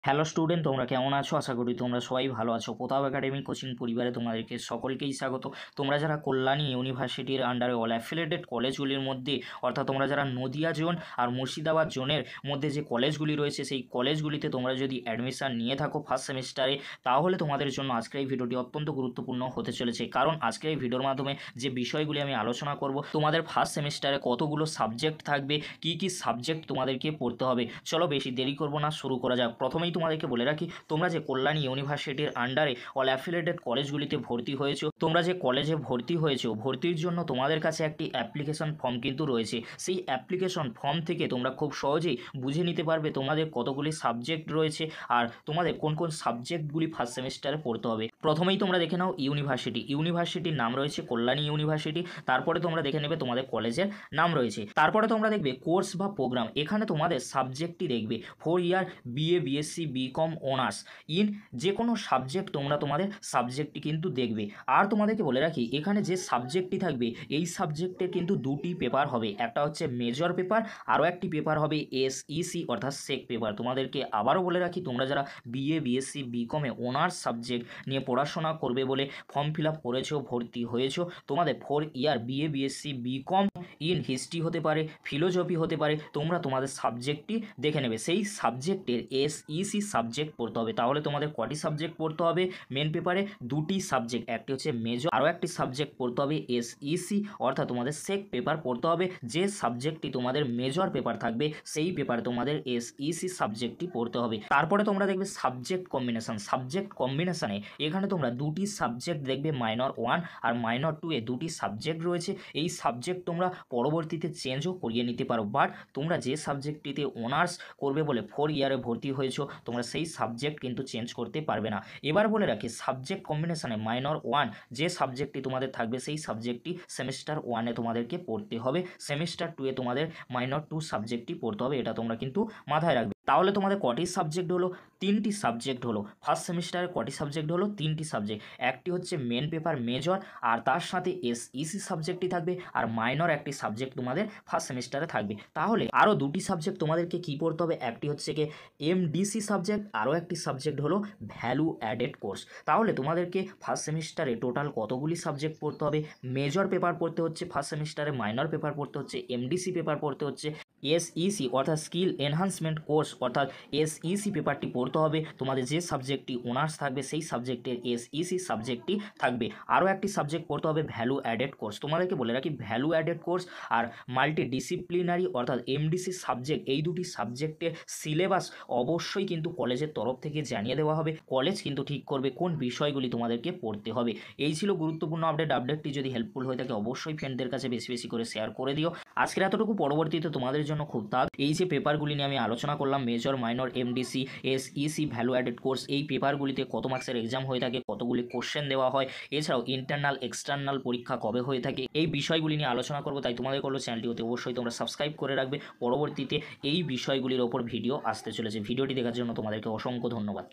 Hello student, তোমরা কেমন আছো? আশা করি তোমরা সবাই ভালো আছো। প্রতাপ একাডেমি কোচিং পরিবারে তোমাদেরকে সকলকেই স্বাগত। তোমরা যারা কল্যাণী ইউনিভার্সিটির আন্ডারে অল অ্যাফিলিয়েটেড কলেজগুলির মধ্যে, অর্থাৎ তোমরা যারা নদিয়া জোন আর মুর্শিদাবাদ জোনের মধ্যে যে কলেজগুলি রয়েছে সেই কলেজগুলিতে তোমরা যদি অ্যাডমিশান নিয়ে থাকো ফার্স্ট সেমিস্টারে, তাহলে তোমাদের জন্য আজকের এই ভিডিওটি অত্যন্ত গুরুত্বপূর্ণ হতে চলেছে। কারণ আজকের এই ভিডিওর মাধ্যমে যে বিষয়গুলি আমি আলোচনা করব, তোমাদের ফার্স্ট সেমিস্টারে কতগুলো সাবজেক্ট থাকবে, কি কি সাবজেক্ট তোমাদেরকে পড়তে হবে। চলো বেশি দেরি করব না, শুরু করা যাক। প্রথমেই তোমাদেরকে বলে রাখি, তোমরা যে কল্যাণী ইউনিভার্সিটির আন্ডারে অল অ্যাফিলিয়েটেড কলেজগুলিতে ভর্তি হয়েছো, তোমরা যে কলেজে ভর্তি হয়েছো, ভর্তির জন্য তোমাদের কাছে একটি অ্যাপ্লিকেশন ফর্ম কিন্তু রয়েছে। সেই অ্যাপ্লিকেশন ফর্ম থেকে তোমরা খুব সহজেই বুঝে নিতে পারবে তোমাদের কতগুলি সাবজেক্ট রয়েছে আর তোমাদের কোন কোন সাবজেক্টগুলি ফার্স্ট সেমিস্টারে পড়তে হবে। প্রথমেই তোমরা দেখে নাও ইউনিভার্সিটির নাম রয়েছে কল্যাণী ইউনিভার্সিটি। তারপরে তোমরা দেখে নেবে তোমাদের কলেজের নাম রয়েছে। তারপরে তোমরা দেখবে কোর্স বা প্রোগ্রাম। এখানে তোমাদের সাবজেক্টটি দেখবে 4 year BA, BSc, BCom, honours in যে কোনো সাবজেক্ট তোমরা তোমাদের সাবজেক্টটি কিন্তু দেখবে। আর তোমাদেরকে বলে রাখি, এখানে যে সাবজেক্টটি থাকবে এই সাবজেক্টের কিন্তু দুটি পেপার হবে। একটা হচ্ছে মেজর পেপার, আরও একটি পেপার হবে এসইসি অর্থাৎ সেক পেপার। তোমাদেরকে আবারও বলে রাখি, তোমরা যারা বিএ, বিএসসি, বিকমে অনার্স সাবজেক্ট নিয়ে পড়াশোনা করবে বলে ফর্ম ফিল আপ করেছো, ভর্তি হয়েছো, তোমাদের 4 year BA, BSc, BCom in history হতে পারে, ফিলোজফি হতে পারে, তোমরা তোমাদের সাবজেক্টটি দেখে নেবে। সেই সাবজেক্টের এসইসি সাবজেক্ট পড়তে হবে। তাহলে তোমাদের কটি সাবজেক্ট পড়তে হবে মেন পেপারে? দুটি সাবজেক্ট, একটি হচ্ছে মেজর, আরও একটি সাবজেক্ট পড়তে হবে এসইসি অর্থাৎ তোমাদের সেক পেপার পড়তে হবে। যে সাবজেক্টটি তোমাদের মেজর পেপার থাকবে সেই পেপারে তোমাদের এসইসি সাবজেক্টটি পড়তে হবে। তারপরে তোমরা দেখবে সাবজেক্ট কম্বিনেশনে এখানে তোমরা দুটি সাবজেক্ট দেখবে, মাইনর 1 আর মাইনর 2 এ দুটি সাবজেক্ট রয়েছে। এই সাবজেক্ট তোমরা পরবর্তীতে চেঞ্জও করিয়ে নিতে পারো, বাট তোমরা যে সাবজেক্টটিতে অনার্স করবে বলে 4 ইয়ারে ভর্তি হয়েছো, তোমরা সেই সাবজেক্ট কিন্তু চেঞ্জ করতে পারবে না। এবার বলে রাখি, সাবজেক্ট কম্বিনেশনে মাইনর 1 যে সাবজেক্টটি তোমাদের থাকবে সেই সাবজেক্টটি সেমিস্টার 1-এ তোমাদেরকে পড়তে হবে, সেমিস্টার 2-এ তোমাদের মাইনর 2 সাবজেক্টটি পড়তে হবে। এটা তোমরা কিন্তু মাথায় রাখবে। তাহলে তোমাদের কটি সাবজেক্ট হলো? 3টি সাবজেক্ট হলো। ফার্স্ট সেমিস্টারে কটি সাবজেক্ট হলো? 3টি সাবজেক্ট। একটি হচ্ছে মেন পেপার মেজর, আর তার সাথে এসইসি সাবজেক্টটি থাকবে, আর মাইনর একটি সাবজেক্ট তোমাদের ফার্স্ট সেমিস্টারে থাকবে। তাহলে আরও দুটি সাবজেক্ট তোমাদেরকে কী পড়তে হবে? একটি হচ্ছে কি এমডিসি সাবজেক্ট, আরও একটি সাবজেক্ট হলো ভ্যালু অ্যাডেড কোর্স। তাহলে তোমাদেরকে ফার্স্ট সেমিস্টারে টোটাল কতগুলি সাবজেক্ট পড়তে হবে? মেজর পেপার পড়তে হচ্ছে ফার্স্ট সেমিস্টারে, মাইনর পেপার পড়তে হচ্ছে, এমডিসি পেপার পড়তে হচ্ছে, এসইসি অর্থাৎ স্কিল এনহান্সমেন্ট কোর্স অর্থাৎ এসইসি পেপারটি পড়তে হবে। তোমাদের যে সাবজেক্টটি অনার্স থাকবে সেই সাবজেক্টের এসইসি সাবজেক্টটি থাকবে। আরও একটি সাবজেক্ট পড়তে হবে ভ্যালু অ্যাডেড কোর্স। তোমাদেরকে বলে রাখি, ভ্যালু অ্যাডেড কোর্স আর মাল্টি ডিসিপ্লিনারি অর্থাৎ এমডিসি সাবজেক্ট, এই দুটি সাবজেক্টের সিলেবাস অবশ্যই কিন্তু কলেজের তরফ থেকে জানিয়ে দেওয়া হবে। কলেজ কিন্তু ঠিক করবে কোন বিষয়গুলি তোমাদেরকে পড়তে হবে। এই ছিল গুরুত্বপূর্ণ আপডেটটি যদি হেল্পফুল হয়ে থাকে অবশ্যই ফ্রেন্ডদের কাছে বেশি বেশি করে শেয়ার করে দিও। আজকের এতটুকু, পরবর্তীতে তোমাদের জন্য খুব তাপ এই যে পেপারগুলি নিয়ে আমি আলোচনা করলাম, major, minor, MDC, SEC, value added course, এই পেপারগুলিতে কত মার্কসের এক্সাম হয়ে থাকে, কতগুলি কোশ্চেন দেওয়া হয়, এছাড়াও ইন্টারনাল এক্সটার্নাল পরীক্ষা কবে হয়ে থাকে, এই বিষয়গুলি নিয়ে আলোচনা করবো। তাই তোমাদের করলো চ্যানেলটি হতে অবশ্যই তোমরা সাবস্ক্রাইব করে রাখবে। পরবর্তীতে এই বিষয়গুলির ওপর ভিডিও আসতে চলেছে। ভিডিওটি দেখার জন্য তোমাদেরকে অসংখ্য ধন্যবাদ।